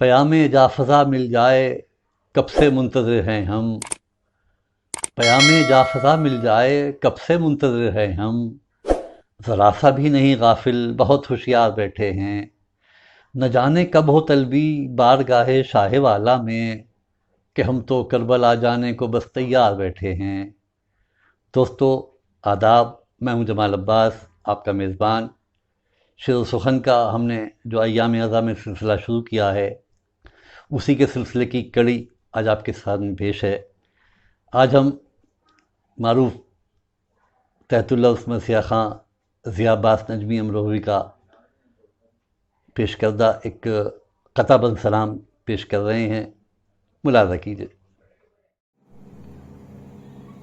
پیام جافزا مل جائے کب سے منتظر ہیں ہم، پیام جافزا مل جائے کب سے منتظر ہیں ہم، ذرا سا بھی نہیں غافل بہت ہوشیار بیٹھے ہیں، نہ جانے کب ہو طلبی بارگاہ شاہ والا میں، کہ ہم تو کربلا جانے کو بس تیار بیٹھے ہیں۔ دوستو آداب، میں ہوں جمال عباس، آپ کا میزبان۔ شعر و سخن کا ہم نے جو ایام اعزاء میں سلسلہ شروع کیا ہے، اسی کے سلسلے کی کڑی آج آپ کے سامنے پیش ہے۔ آج ہم معروف تحت اللفظ مسیح خاں ضیاء عباس نجمی امروہوی کا پیش کردہ ایک قطع بند سلام پیش کر رہے ہیں، ملاحظہ کیجیے۔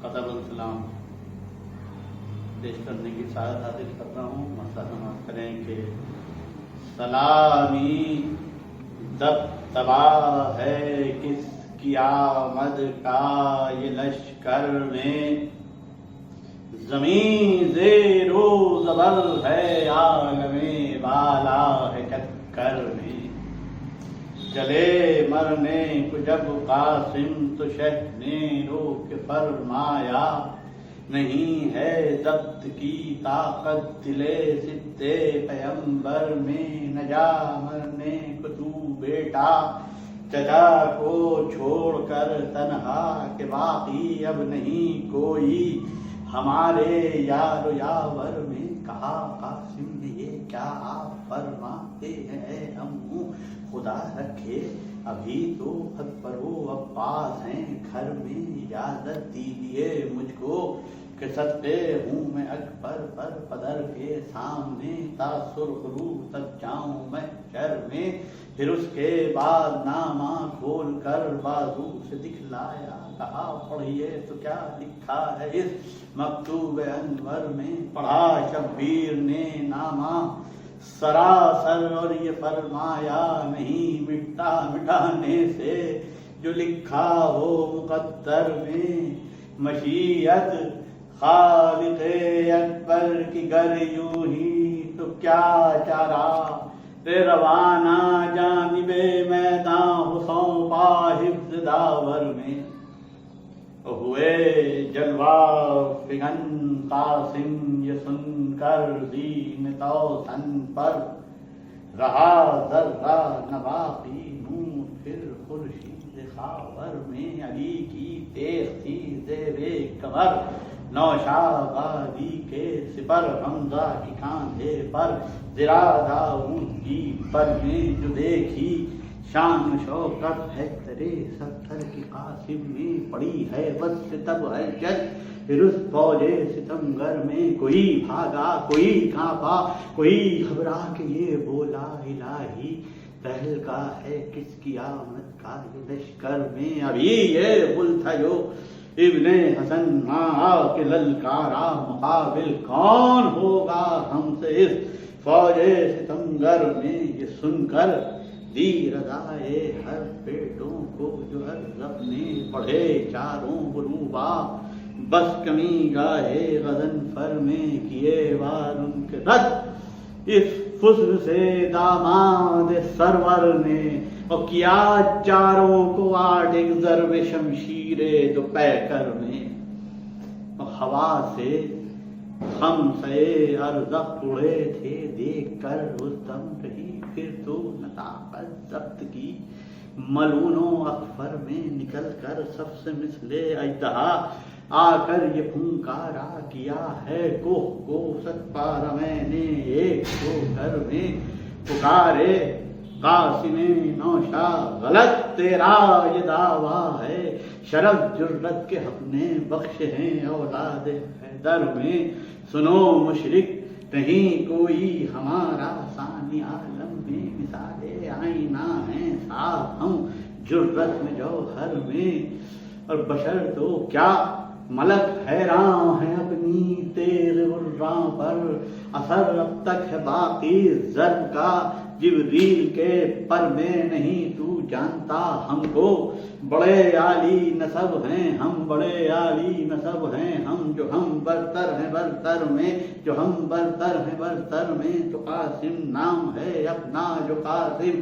قطع السلام پیش کرنے کی سعادت حاصل کرتا ہوں۔ مسئلہ سماعت کریں کہ سلامی تباہ ہے کس کی آمد کا یہ لشکر میں، زمین زیر و زبر ہے عالم بالا ہے چکر میں، چلے مرنے کو جب قاسم تو شہ نے روک فرمایا، نہیں ہے ضبط کی طاقت دل ستے پیمبر میں، نہ جا مرنے کو تو بیٹا چچا کو چھوڑ کر تنہا، کہ باقی اب نہیں کوئی ہمارے یار و یاور میں، کہا قاسم نے یہ کیا آپ فرماتے ہیں اے امو، خدا رکھے ابھی تو اکبر و عباس ہیں گھر میں، اجازت دیجیے مجھ کو کہ صدقے ہوں میں اکبر پر پدر کے سامنے، تا سرخ رو تک جاؤں میں شر میں، پھر اس کے بعد نامہ کھول کر بازو سے دکھلایا، کہا پڑھیے تو کیا لکھا ہے اس مکتوب انور میں، پڑھا شبیر نے نامہ سراسر اور یہ فرمایا، نہیں مٹتا مٹانے سے جو لکھا ہو مقدر میں، مشیت خالق اکبر کی گر یوں ہی تو کیا چارہ، روانہ جانب میداں حسوں پا حفظ داور میں، ہوئے جلوہ فگن قاسم یہ سن کر زین توسن پر، رہا ذرہ نہ باقی نور پھر خورشید خاور میں، علی کی تیغ تھی زیر کمر نوشابادی کے سپر، حمزہ کی کاندھے پر زرادہ اون کی پر میں، جو دیکھی شان شوکت ہے ترے ستر کی قاسم میں، پڑی ہے بس تب ہلچل پھر اس فوج ستمگر میں، کوئی بھاگا کوئی کانپا کوئی گھبرا کے یہ بولا الہی، تہلکا ہے کس کی آمد کا یہ لشکر میں، ابھی یہ گل تھا جو ابن حسن ماں کے للکارا، مقابل کون ہوگا ہم سے اس فوج ستمگر میں، یہ سن کر دی رضائے ہر پیٹوں کو جو ہر رب نے، پڑھے چاروں غروبا بس کمی گاہے غضنفر میں، کیے وار ان کے رد اس فسر سے داماد سرور نے، اور کیا چاروں کو آٹھ ایک ضرب شمشیر دو پیکر میں، ہوا سے ہم سے ارزق اڑے تھے دیکھ کر اس دم رہی، پھر تو نطاقت ضبط کی ملونوں اکفر میں، نکل کر سب سے مثل اژدہا آ کر یہ پھنکارا، کیا ہے کوہ کو ست پارا میں نے ایک کو گھر میں، پکارے قاسم نوشا غلط تیرا یہ دعویٰ ہے، شرف جرت کے حق نے بخشے ہیں اولاد حیدر میں، سنو مشرک نہیں کوئی ہمارا ثانی عالم میں، مثال آئینہ ہیں صاف ہم جرت میں جوہر میں، اور بشر تو کیا ملک حیران ہے اپنی تیغ غراں پر، اثر اب تک ہے باقی ضرب کا جبریل کے پر میں، نہیں تو جانتا ہم کو بڑے عالی نسب ہیں ہم، بڑے عالی نسب ہیں ہم، جو ہم برتر ہیں برتر میں، جو ہم برتر ہیں برتر میں، تو قاسم نام ہے اپنا جو قاسم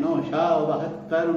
972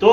2